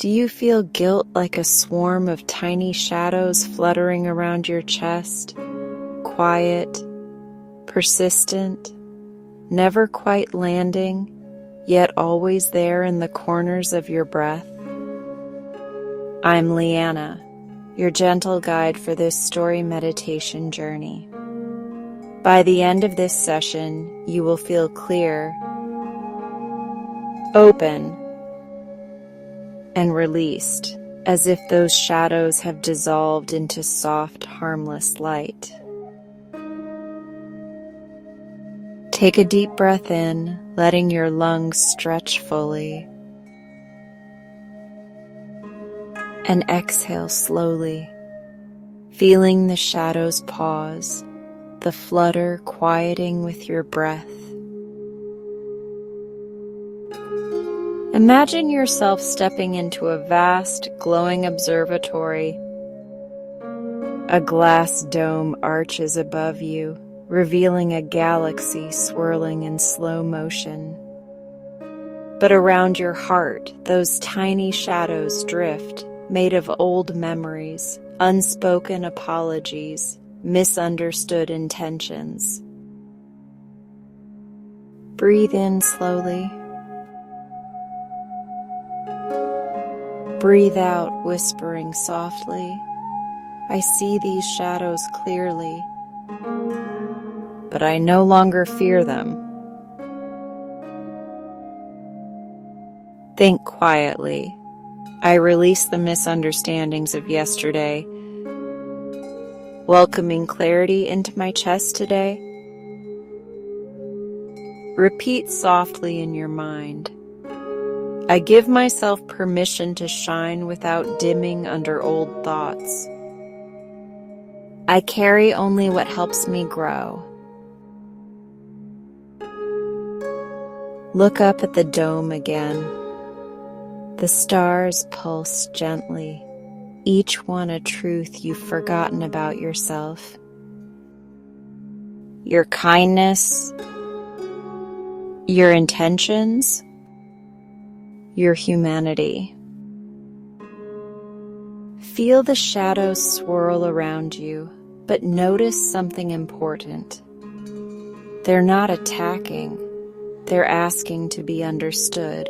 Do you feel guilt like a swarm of tiny shadows fluttering around your chest? Quiet, persistent, never quite landing, yet always there in the corners of your breath? I'm Leanna, your gentle guide for this story meditation journey. By the end of this session, you will feel clear, open, and released, as if those shadows have dissolved into soft, harmless light. Take a deep breath in, letting your lungs stretch fully, and exhale slowly, feeling the shadows pause, the flutter quieting with your breath. Imagine yourself stepping into a vast, glowing observatory. A glass dome arches above you, revealing a galaxy swirling in slow motion. But around your heart, those tiny shadows drift, made of old memories, unspoken apologies, misunderstood intentions. Breathe in slowly. Breathe out, whispering softly, I see these shadows clearly, but I no longer fear them. Think quietly. I release the misunderstandings of yesterday, welcoming clarity into my chest today. Repeat softly in your mind. I give myself permission to shine without dimming under old thoughts. I carry only what helps me grow. Look up at the dome again. The stars pulse gently, each one a truth you've forgotten about yourself. Your kindness, your intentions, your humanity. Feel the shadows swirl around you, but notice something important. They're not attacking, they're asking to be understood.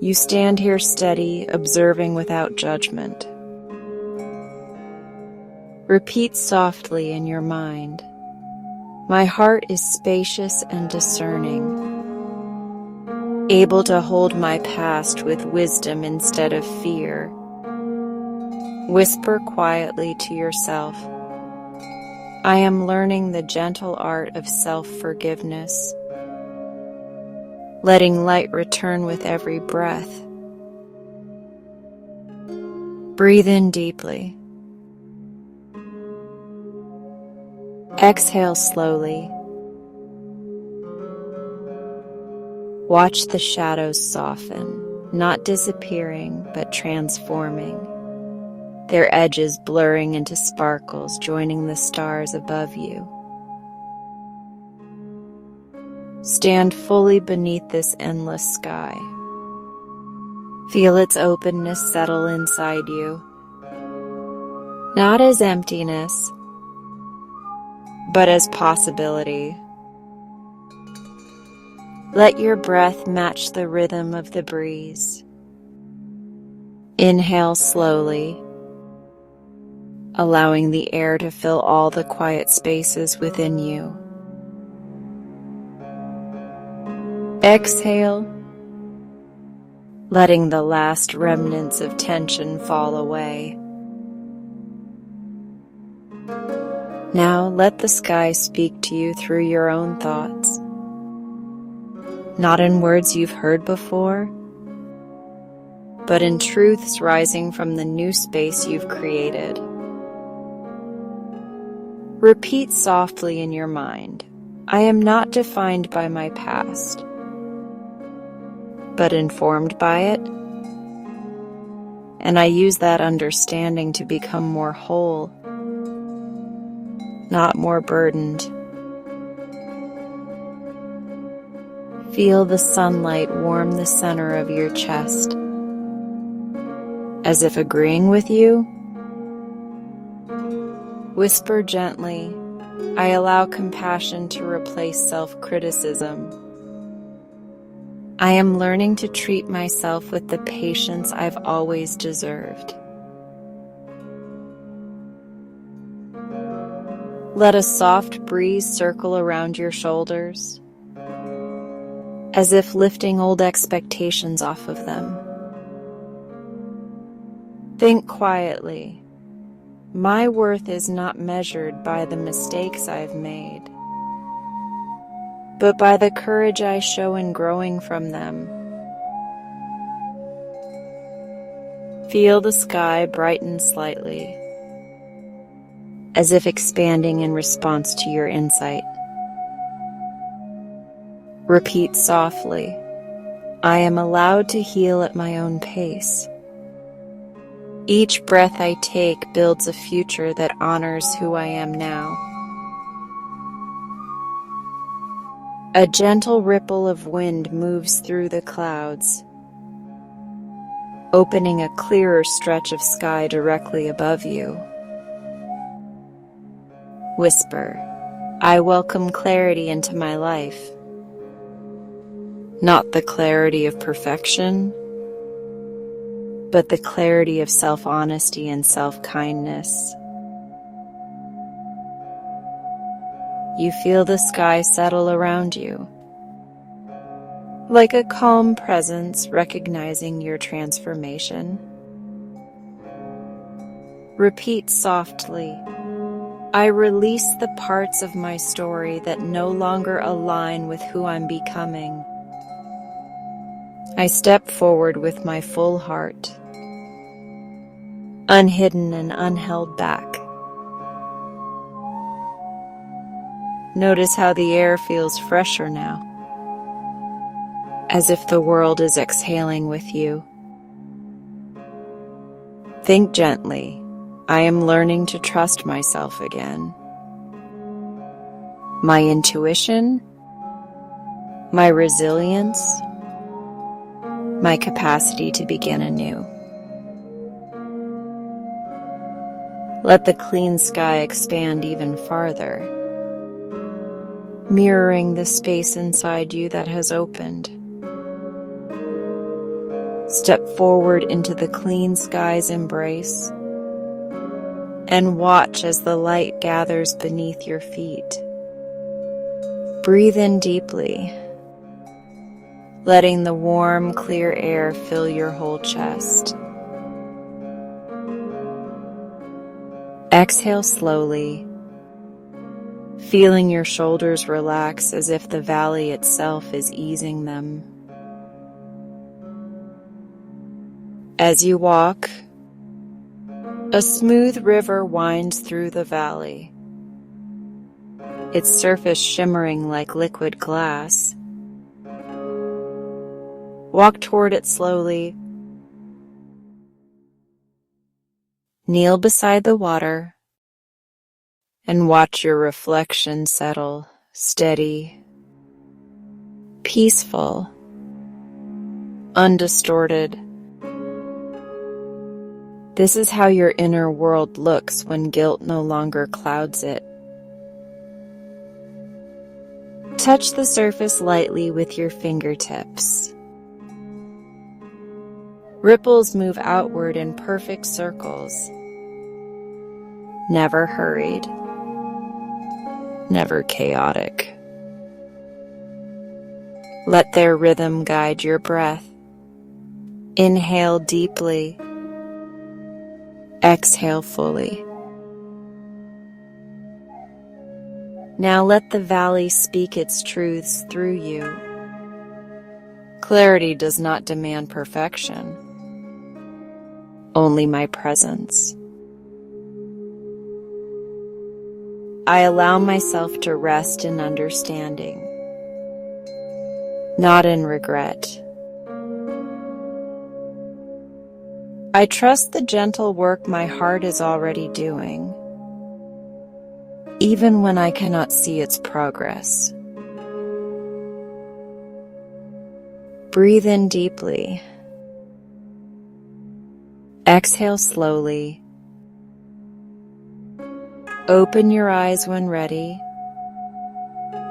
You stand here steady, observing without judgment. Repeat softly in your mind, my heart is spacious and discerning, able to hold my past with wisdom instead of fear. Whisper quietly to yourself, I am learning the gentle art of self-forgiveness, letting light return with every breath. Breathe in deeply. Exhale slowly. Watch the shadows soften, not disappearing, but transforming, their edges blurring into sparkles, joining the stars above you. Stand fully beneath this endless sky. Feel its openness settle inside you, not as emptiness, but as possibility. Let your breath match the rhythm of the breeze. Inhale slowly, allowing the air to fill all the quiet spaces within you. Exhale, letting the last remnants of tension fall away. Now let the sky speak to you through your own thoughts. Not in words you've heard before, but in truths rising from the new space you've created. Repeat softly in your mind, I am not defined by my past, but informed by it, and I use that understanding to become more whole, not more burdened. Feel the sunlight warm the center of your chest. As if agreeing with you, whisper gently, I allow compassion to replace self-criticism. I am learning to treat myself with the patience I've always deserved. Let a soft breeze circle around your shoulders, as if lifting old expectations off of them. Think quietly. My worth is not measured by the mistakes I've made, but by the courage I show in growing from them. Feel the sky brighten slightly, as if expanding in response to your insight. Repeat softly, I am allowed to heal at my own pace. Each breath I take builds a future that honors who I am now. A gentle ripple of wind moves through the clouds, opening a clearer stretch of sky directly above you. Whisper, I welcome clarity into my life. Not the clarity of perfection, but the clarity of self-honesty and self-kindness. You feel the sky settle around you, like a calm presence recognizing your transformation. Repeat softly, I release the parts of my story that no longer align with who I'm becoming. I step forward with my full heart, unhidden and unheld back. Notice how the air feels fresher now, as if the world is exhaling with you. Think gently, I am learning to trust myself again. My intuition, my resilience, my capacity to begin anew. Let the clean sky expand even farther, mirroring the space inside you that has opened. Step forward into the clean sky's embrace and watch as the light gathers beneath your feet. Breathe in deeply, letting the warm, clear air fill your whole chest. Exhale slowly, feeling your shoulders relax as if the valley itself is easing them. As you walk, a smooth river winds through the valley, its surface shimmering like liquid glass. Walk toward it slowly. Kneel beside the water and watch your reflection settle, steady, peaceful, undistorted. This is how your inner world looks when guilt no longer clouds it. Touch the surface lightly with your fingertips. Ripples move outward in perfect circles. Never hurried, never chaotic. Let their rhythm guide your breath. Inhale deeply. Exhale fully. Now let the valley speak its truths through you. Clarity does not demand perfection, only my presence. I allow myself to rest in understanding, not in regret. I trust the gentle work my heart is already doing, even when I cannot see its progress. Breathe in deeply. Exhale slowly. Open your eyes when ready,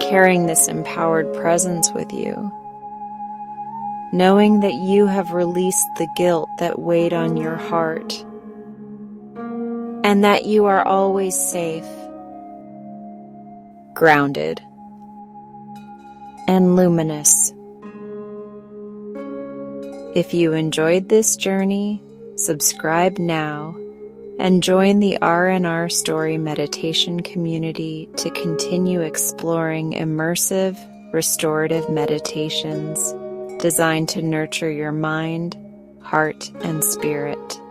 carrying this empowered presence with you, knowing that you have released the guilt that weighed on your heart, and that you are always safe, grounded, and luminous. If you enjoyed this journey, subscribe now and join the R&R Story meditation community to continue exploring immersive, restorative meditations designed to nurture your mind, heart, and spirit.